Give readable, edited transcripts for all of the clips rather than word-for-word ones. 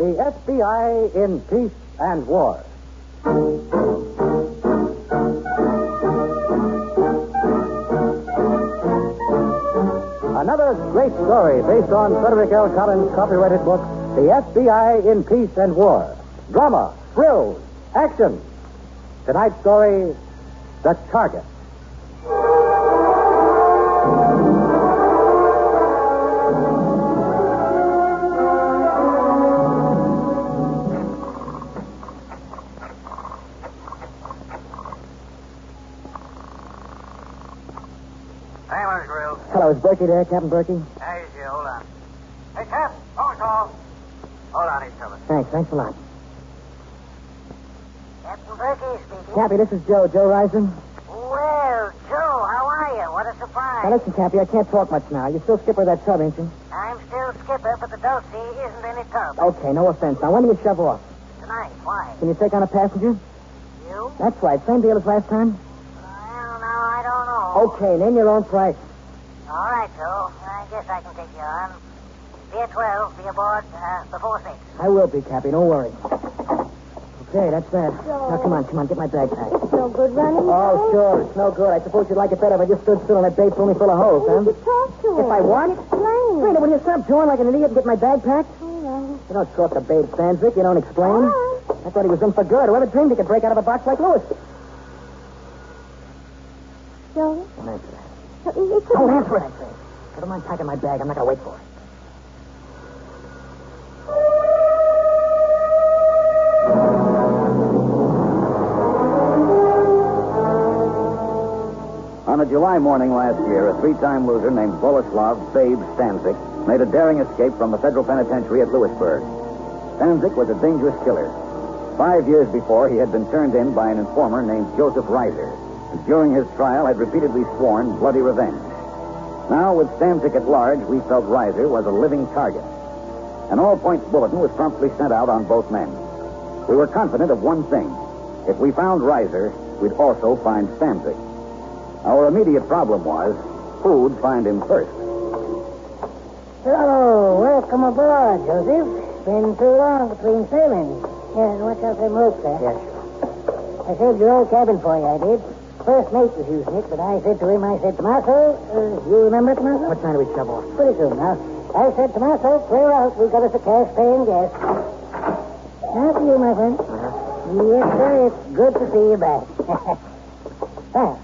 The FBI in Peace and War. Another great story based on Frederick L. Collins' copyrighted book, The FBI in Peace and War. Drama, thrills, action. Tonight's story, The Target. Hello, is Berkey there, Captain Berkey? Hey, easy, hold on. Hey, Cap, phone call. Hold on, he's coming. Thanks a lot. Captain Berkey speaking. Cappy, this is Joe Reiser. Well, Joe, how are you? What a surprise. Now, listen, Cappy, I can't talk much now. You're still skipper of that tub, ain't you? I'm still skipper, but the Dulce isn't any tub. Okay, no offense. Now, when do you shove off? Tonight, why? Can you take on a passenger? You? That's right. Same deal as last time? Well, no, I don't know. Okay, name your own price. All right, Joe. I guess I can take you on. Pier 12, be aboard before 6. I will be, Cappy. Don't worry. Okay, that's that. Now, come on. Get my bag packed. It's no good running. Oh, sure. It's no good. I suppose you'd like it better if I just stood still and that bait's only full of holes, huh? You should talk to him. If I what? Explain. Wait, will you stop jawing like an idiot and get my bag packed? All right. You don't talk to Babe Stanzik. You don't explain. All right. I thought he was in for good. Whoever dreamed he could break out of a box like Lewis? Joe? Don't answer that. It's Don't answer it, I say. I don't mind packing my bag. I'm not going to wait for it. On a July morning last year, a three-time loser named Boleslav Babe Stanzik made a daring escape from the federal penitentiary at Lewisburg. Stanzik was a dangerous killer. 5 years before, he had been turned in by an informer named Joseph Reiser, and during his trial had repeatedly sworn bloody revenge. Now, with Stanzik at large, we felt Reiser was a living target. An all-points bulletin was promptly sent out on both men. We were confident of one thing. If we found Reiser, we'd also find Stanzik. Our immediate problem was, who'd find him first? So, welcome aboard, Joseph. Been too long between sailings. Yeah, watch out them ropes there. Yes. I saved your old cabin for you, I did. First mate was using it, but I said to Tommaso, you remember Tommaso? What time do we shove off? Pretty soon now. I said, Tommaso, clear out. We got us a cash-paying guest. After you, my friend. Yes, sir. It's good to see you back. Well,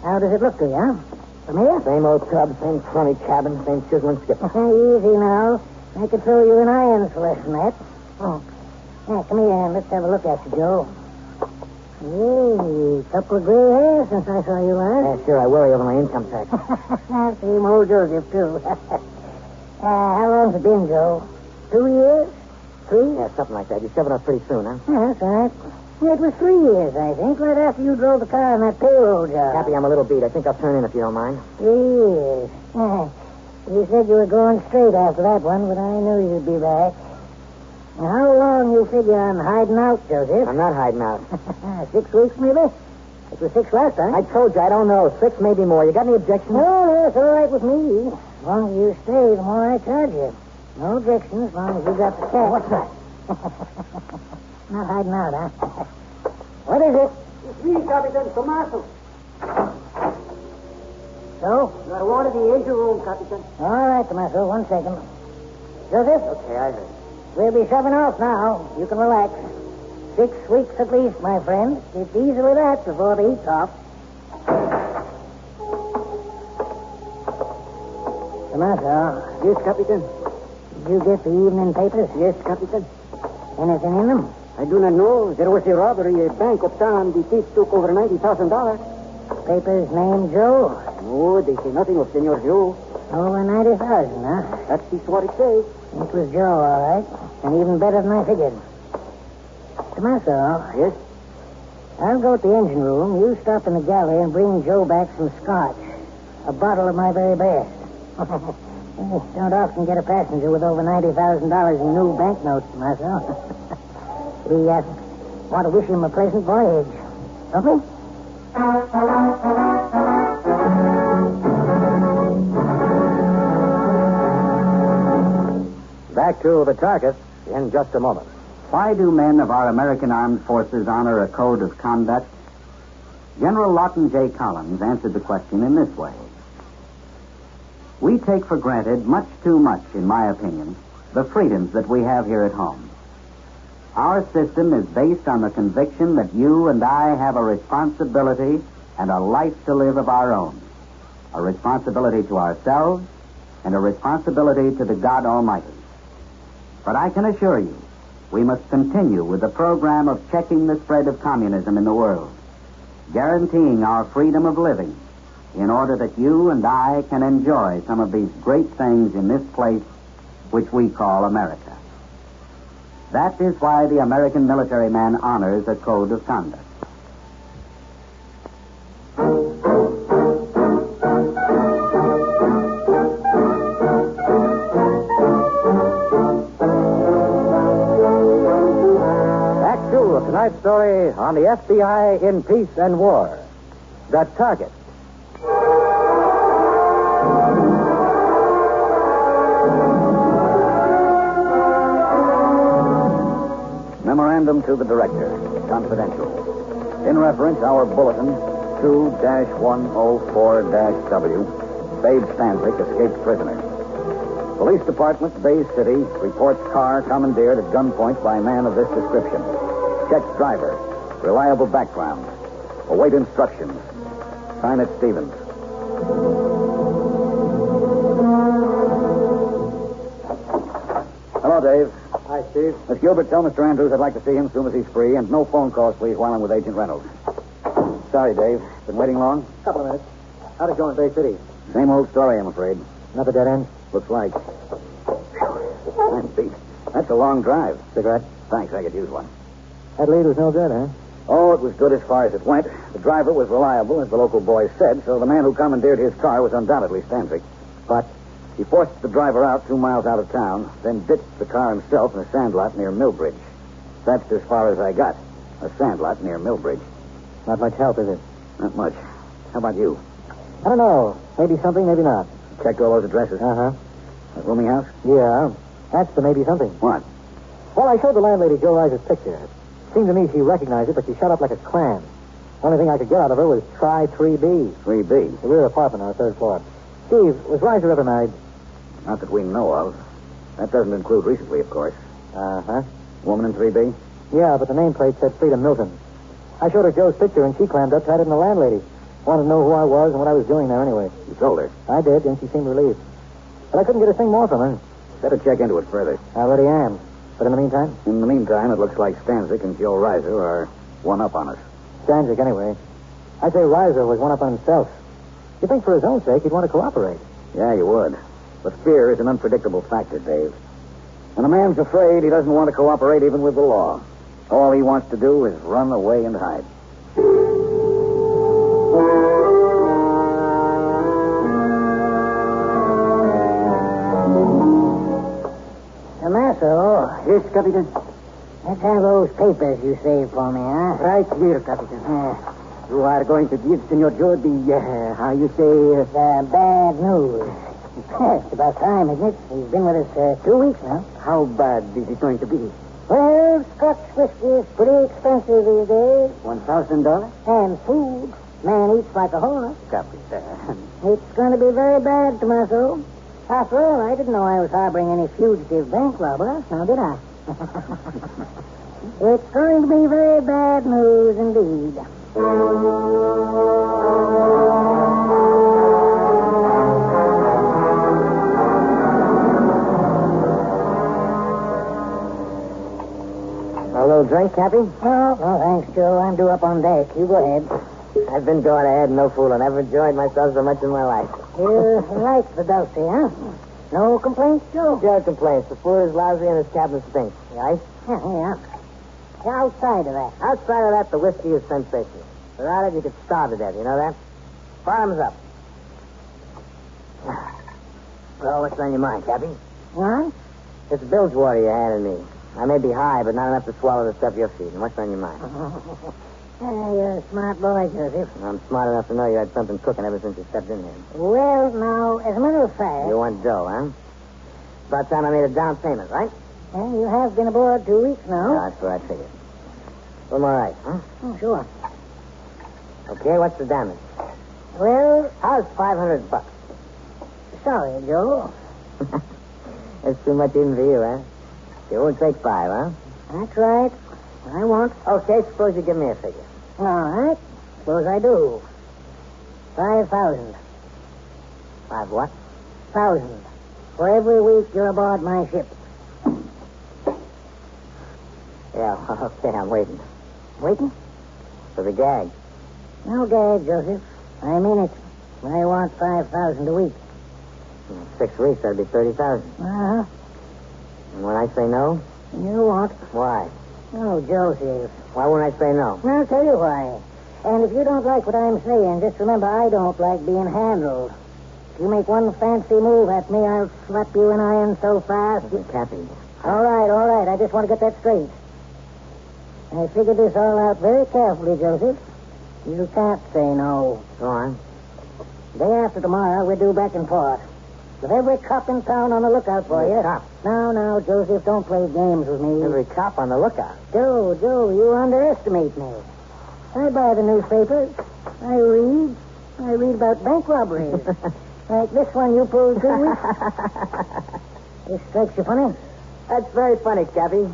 how does it look to you, huh? Familiar? Same old tub, same crummy cabin, same chiseling skipper. Easy now. I could throw you an iron for less than that. Oh. Yeah, come here and let's have a look at you, Joe. Hey, couple of gray hairs since I saw you last. Yeah, sure, I worry over my income tax. Same old Joseph, too. How long's it been, Joe? 2 years? 3? Yeah, something like that. You're shoving off pretty soon, huh? Yeah, that's right. It was 3 years, I think, right after you drove the car on that payroll job. Cappy, I'm a little beat. I think I'll turn in if you don't mind. 3 years. You said you were going straight after that one, but I knew you'd be back. Now, how long you figure on hiding out, Joseph? I'm not hiding out. 6 weeks, maybe? It was 6 last time. I told you, I don't know. 6, maybe more. You got any objections? No, it's all right with me. The longer you stay, the more I charge you. No objections, as long as you got the cash. What's that? Not hiding out, huh? What is it? It's me, Capitan Tommaso. So? You got a water the engine room, Capitan. All right, Tommaso, 1 second. Joseph? Okay, I heard. We'll be shoving off now. You can relax. 6 weeks at least, my friend. It's easily that before the heat's off. Tommaso. Yes, Capitan. Did you get the evening papers? Yes, Capitan. Anything in them? I do not know. There was a robbery, a bank uptown. The thief took over $90,000. Papers named Joe? No, they say nothing of Senor Joe. Over 90,000, huh? That is what it says. It was Joe, all right. And even better than I figured. Tommaso. Yes? I'll go to the engine room. You stop in the galley and bring Joe back some scotch. A bottle of my very best. Don't often get a passenger with over $90,000 in new banknotes, Tommaso. We want to wish him a pleasant voyage. Don't we? Back to the target. in just a moment. Why do men of our American armed forces honor a code of conduct? General Lawton J. Collins answered the question in this way. We take for granted much too much, in my opinion, the freedoms that we have here at home. Our system is based on the conviction that you and I have a responsibility and a life to live of our own. A responsibility to ourselves and a responsibility to the God Almighty. But I can assure you, we must continue with the program of checking the spread of communism in the world, guaranteeing our freedom of living in order that you and I can enjoy some of these great things in this place which we call America. That is why the American military man honors a code of conduct. Act 2 of tonight's story on the FBI in Peace and War. The Target. Memorandum to the Director. Confidential. In reference, our bulletin 2-104-W. Babe Stanzik, escaped prisoner. Police Department, Bay City, reports car commandeered at gunpoint by man of this description. Checks driver. Reliable background. Await instructions. Sign it, Stevens. Hello, Dave. Hi, Steve. Miss Gilbert, tell Mr. Andrews I'd like to see him as soon as he's free, and no phone calls, please, while I'm with Agent Reynolds. Sorry, Dave. Been waiting long? Couple of minutes. How'd it go in Bay City? Same old story, I'm afraid. Another dead end? Looks like. I'm beat. That's a long drive. Cigarette? Thanks, I could use one. That lead was no good, huh? Oh, it was good as far as it went. The driver was reliable, as the local boys said, so the man who commandeered his car was undoubtedly Stanzik. But he forced the driver out 2 miles out of town, then ditched the car himself in a sandlot near Millbridge. That's as far as I got. A sandlot near Millbridge. Not much help, is it? Not much. How about you? I don't know. Maybe something, maybe not. Checked all those addresses? Uh-huh. That rooming house? Yeah. That's the maybe something. What? Well, I showed the landlady Joe Riser's picture. Seemed to me she recognized it, but she shut up like a clam. Only thing I could get out of her was try 3B. 3B? The rear apartment on the third floor. Steve, was Riser ever married? Not that we know of. That doesn't include recently, of course. Uh-huh. Woman in 3B? Yeah, but the nameplate said Frida Milton. I showed her Joe's picture, and she clammed up, tied it in the landlady. Wanted to know who I was and what I was doing there anyway. You told her? I did, and she seemed relieved. But I couldn't get a thing more from her. Better check into it further. I already am. But in the meantime? In the meantime, it looks like Stanzik and Joe Riser are one up on us. Stanzik, anyway. I'd say Riser was one up on himself. You think for his own sake he'd want to cooperate? Yeah, you would. But fear is an unpredictable factor, Dave. When a man's afraid, he doesn't want to cooperate even with the law. All he wants to do is run away and hide. Tommaso, Yes, Captain. let's have those papers you saved for me, huh? Right here, Captain. Yeah. You are going to give Senor Joe the, how you say... The bad news. It's about time, isn't it? He's been with us 2 weeks now. How bad is it going to be? Well, Scotch whiskey is pretty expensive these days. $1,000? And food. Man eats like a hornet. Captain. It's going to be very bad, Tommaso. After all, I didn't know I was harboring any fugitive bank robbers, now did I? It's going to be very bad news indeed. A little drink, Cappy? Oh, thanks, Joe. I'm due up on deck. You go ahead. I've been going ahead, no fooling. I've enjoyed myself so much in my life. You like the Dulce, huh? No complaints, Joe? Joe complains. The food is lousy and his cabin stinks. The ice? Yeah. Outside of that. Outside of that, the whiskey is sensational. Without it, you could starve to death. You know that? Bottoms up. Well, what's on your mind, Cappy? What? It's bilge water you handed me. I may be high, but not enough to swallow the stuff you're feeding. What's on your mind? You're a smart boy, Joseph. I'm smart enough to know you had something cooking ever since you stepped in here. Well, now, as a matter of fact... You want dough, huh? It's about time I made a down payment, right? And you have been aboard 2 weeks now. Yeah, that's what I figured. I'm all right, huh? Oh, sure. Okay, what's the damage? Well, How's $500? sorry, Joe. That's too much even for you, huh? You won't take 5, huh? That's right. I won't. Okay, suppose you give me a figure. All right. Suppose I do. 5,000. 5 what? 1,000. For every week you're aboard my ship. Yeah, okay, I'm waiting. Waiting? For the gag. No gag, Joseph. I mean it. I want 5,000 a week. 6 weeks, that'd be 30,000. Uh-huh. And when I say no? You won't. Why? Oh, Joseph. Why won't I say no? I'll tell you why. And if you don't like what I'm saying, just remember I don't like being handled. If you make one fancy move at me, I'll slap you in iron so fast. Cappy. All right. I just want to get that straight. I figured this all out very carefully, Joseph. You can't say no. Go on. Day after tomorrow, we're due back in port. With every cop in town on the lookout for you. Cop? Now, Joseph, don't play games with me. Every cop on the lookout. Joe, you underestimate me. I buy the newspapers. I read about bank robberies. Like this one you pulled 2 weeks. This strikes you funny? That's very funny, Cappy.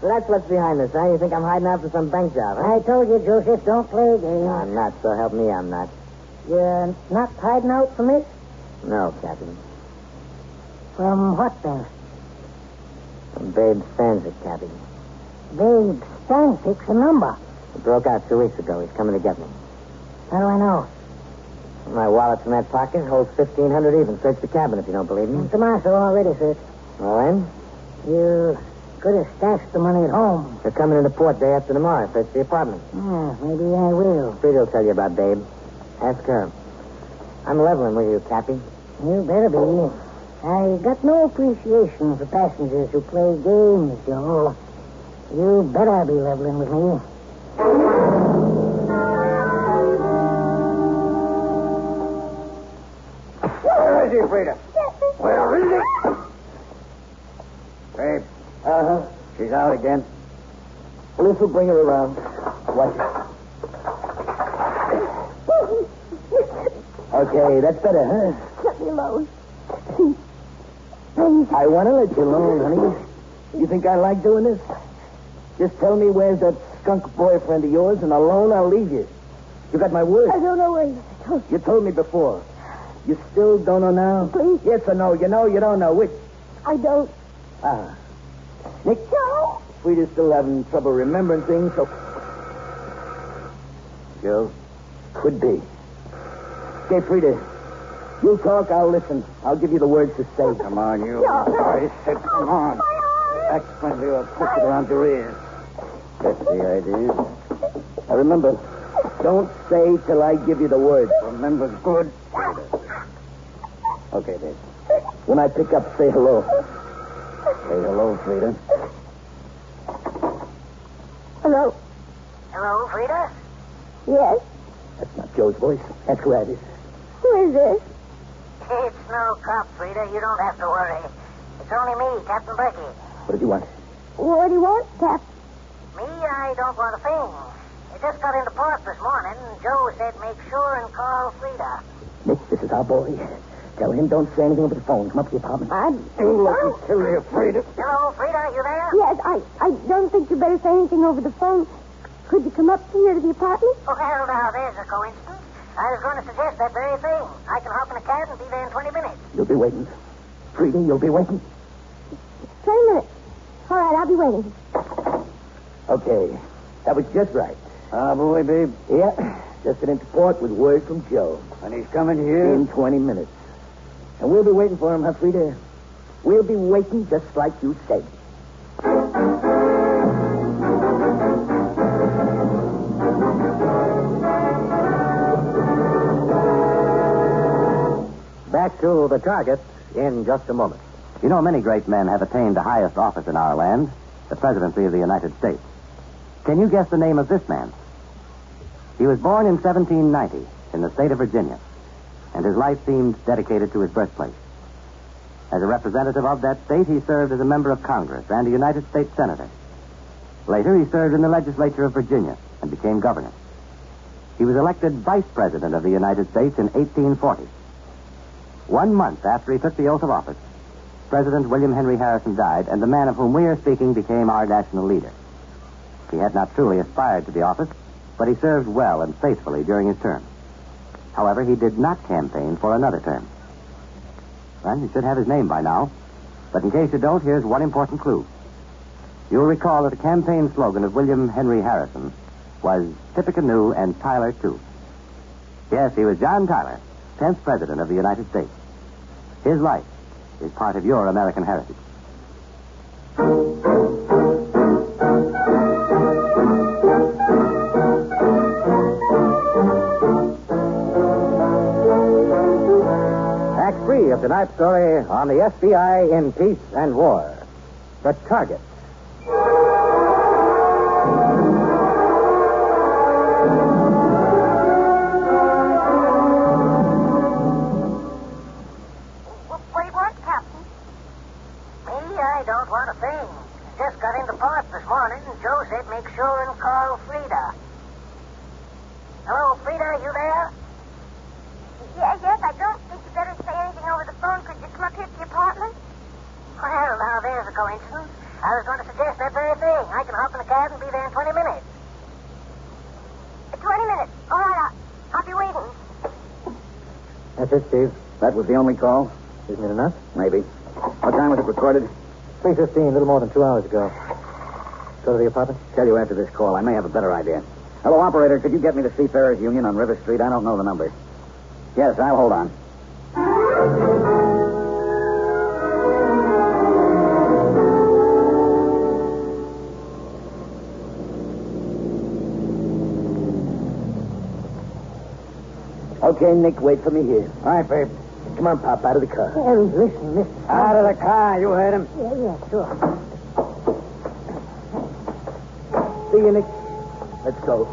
So that's what's behind this, huh? You think I'm hiding out for some bank job, huh? I told you, Joseph, don't play games. No, I'm not, so help me, I'm not. You're not hiding out from this? No, Captain. From what, then? From Babe Stanzik, Cappy. Babe Stanzik's a number. He broke out 2 weeks ago. He's coming to get me. How do I know? My wallet's in that pocket. Holds $1,500 even. Search the cabin if you don't believe me. Tomaso already, sir. Well, then? You could have stashed the money at home. They're coming into port day after tomorrow. Search the apartment. Yeah, maybe I will. Frida will tell you about Babe. Ask her. I'm leveling with you, Cappy. You better be. I got no appreciation for passengers who play games, Joe. You better be leveling with me. Where is he, Frida? Where is he? Babe. Uh-huh. She's out again. Well, this will bring her around. Watch it. Okay, that's better, huh? Let me alone. I want to let you alone, honey. You think I like doing this? Just tell me where's that skunk boyfriend of yours, and alone I'll leave you. You got my word. I don't know where he is. You told me before. You still don't know now? Please. Yes or no? You know, you don't know. Which? I don't. Ah. Nick? No. Frida's still having trouble remembering things, so... Joe? Could be. Okay, Frida. You talk, I'll listen. I'll give you the words to say. Come on, you. No. I said, come on. Act friendly or I'll push it around your ears. That's the idea. Now remember, don't say till I give you the word. Remember good. Okay, babe. When I pick up, say hello. Say hello, Frida. Hello. Hello, Frida? Yes. That's not Joe's voice. That's Gladys. Who is this? It's no cop, Frida. You don't have to worry. It's only me, Captain Berkey. What did you want? What do you want, Cap? Me, I don't want a thing. I just got into port this morning. Joe said make sure and call Frida. Nick, this is our boy. Tell him don't say anything over the phone. Come up to the apartment. You looking silly, Frida. Hello, Frida, you there? Yes, I don't think you better say anything over the phone. Could you come up here to the apartment? Well, now, there's a coincidence. I was going to suggest that very thing. I can hop in a cab and be there in 20 minutes. You'll be waiting. Frida, you'll be waiting. 20 minutes. All right, I'll be waiting. Okay. That was just right. Ah, boy, babe. Yeah. Just got into port with word from Joe. And he's coming here? In 20 minutes. And we'll be waiting for him, huh, Frida? We'll be waiting just like you said. Back to the target in just a moment. You know, many great men have attained the highest office in our land, the presidency of the United States. Can you guess the name of this man? He was born in 1790 in the state of Virginia, and his life seemed dedicated to his birthplace. As a representative of that state, he served as a member of Congress and a United States Senator. Later, he served in the legislature of Virginia and became governor. He was elected vice president of the United States in 1840. 1 month after he took the oath of office, President William Henry Harrison died, and the man of whom we are speaking became our national leader. He had not truly aspired to the office, but he served well and faithfully during his term. However, he did not campaign for another term. Well, you should have his name by now. But in case you don't, here's one important clue. You'll recall that the campaign slogan of William Henry Harrison was Tippecanoe and Tyler, too. Yes, he was John Tyler, 10th President of the United States. His life is part of your American heritage. Act 3 of tonight's story on the FBI in Peace and War. The Target. What do you want, Captain? Me, I don't want a thing. Just got into port this morning, and Joe said make sure and call Frida. Hello, Frida, you there? Yes, I don't think you better say anything over the phone. Could you come up here to the apartment? Well, now there's a coincidence. I was going to suggest that very thing. I can hop in the cab and be there in 20 minutes. 20 minutes. All right, I'll be waiting. That's it, Steve. That was the only call? Isn't it enough? Maybe. What time was it recorded? 3:15, a little more than 2 hours ago. Go to the apartment? Tell you after this call. I may have a better idea. Hello, operator. Could you get me the Seafarers Union on River Street? I don't know the number. Yes, I'll hold on. Okay, Nick, wait for me here. All right, babe. Come on, Pop, out of the car. Harry, listen, Mr. Out of the car. You heard him. Yeah, sure. See you, Nick. Let's go.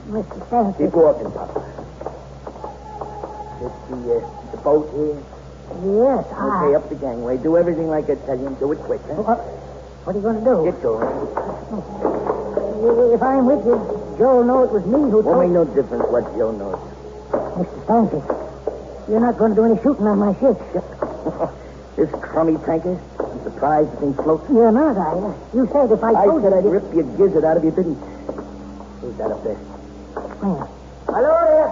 Mr. Stanton. Keep walking, Pop. It's the boat here. Yes, Okay, up the gangway. Do everything like I tell you and do it quick, huh? What are you going to do? Get going. If I'm with you, Joe'll know it was me who Won't make told... no difference what Joe knows. Mr. Stanton, you're not going to do any shooting on my ship. This crummy tanker? I'm surprised the thing floats. You're not, are you? You said if I told I said you... I'd rip your gizzard out if you didn't. Who's that up there? Well, Hello there.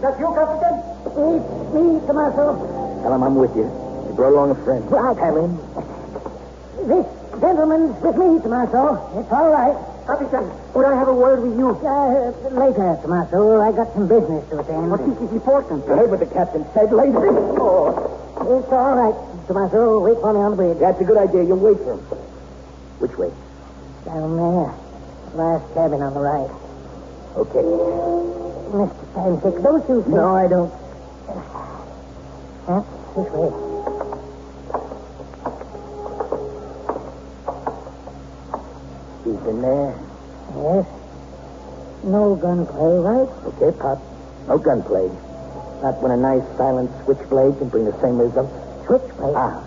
That's you, Captain? it's me, Tommaso. Tell him I'm with you. You brought along a friend. Right. Tell him. This gentleman's with me, Tommaso. It's all right. Captain, would I have a word with you? Later, Tommaso. I got some business to attend. What is important? You heard what the captain said later. Oh. It's all right, Tommaso. Wait for me on the bridge. That's a good idea. You'll wait for him. Which way? Down there. Last cabin on the right. Okay. Mr. Stanton, don't you think... No, I don't. Huh? This way. He's in there. Yes. No gunplay, right? Okay, Pop. No gunplay. Not when a nice silent switchblade can bring the same result. Switchblade? Ah.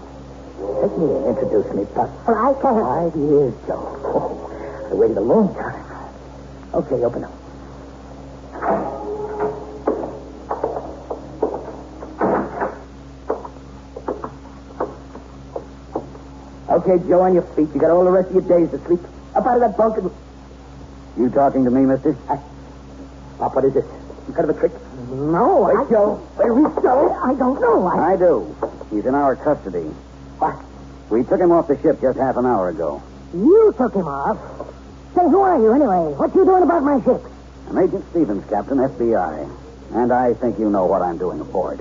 Take me in. Introduce me, Pop. Well, I can't. 5 years, Joe. Oh, I waited a long time. Okay, open up. Okay, Joe, on your feet. You got all the rest of your days to sleep. Up out of that bunk and... You talking to me, mister? Pop, what is this? Some kind of a trick? No, Wait, Joe. Where is Joe? I don't know. I do. He's in our custody. What? We took him off the ship just half an hour ago. You took him off. Say, who are you anyway? What you doing about my ship? I'm Agent Stevens, Captain, FBI. And I think you know what I'm doing aboard.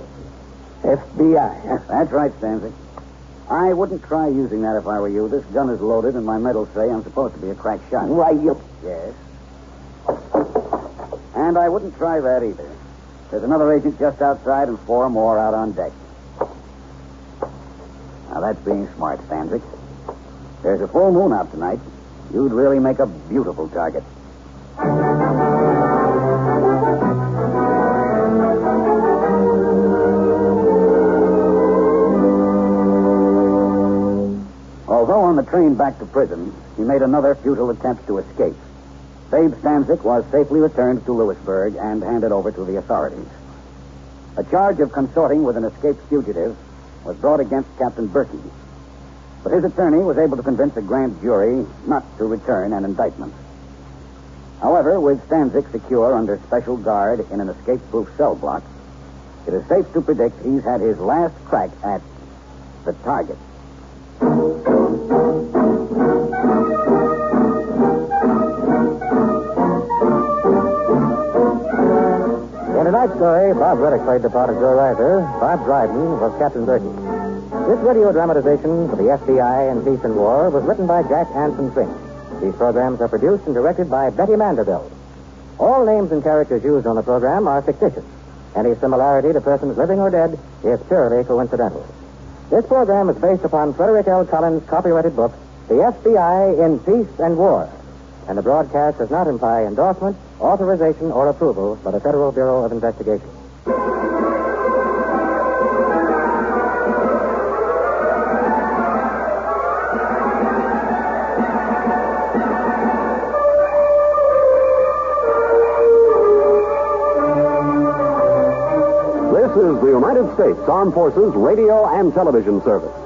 FBI. That's right, Stanzik. I wouldn't try using that if I were you. This gun is loaded, and my medals say I'm supposed to be a crack shot. Why, you... Yes. And I wouldn't try that either. There's another agent just outside and 4 more out on deck. Now, that's being smart, Stanzik. There's a full moon out tonight. You'd really make a beautiful target. train back to prison, he made another futile attempt to escape. Babe Stanzik was safely returned to Lewisburg and handed over to the authorities. A charge of consorting with an escaped fugitive was brought against Captain Berkey. But his attorney was able to convince a grand jury not to return an indictment. However, with Stanzik secure under special guard in an escape-proof cell block, it is safe to predict he's had his last crack at the target. In tonight's story, Bob Reddick played the part of Joe Reiser. Bob Dryden was Captain Berkey. This radio dramatization for the FBI in Peace and War was written by Jack Anson Fink. These programs are produced and directed by Betty Manderville. All names and characters used on the program are fictitious. Any similarity to persons living or dead is purely coincidental. This program is based upon Frederick L. Collins' copyrighted book, The FBI in Peace and War, and the broadcast does not imply endorsement, authorization, or approval by the Federal Bureau of Investigation. This is the United States Armed Forces Radio and Television Service.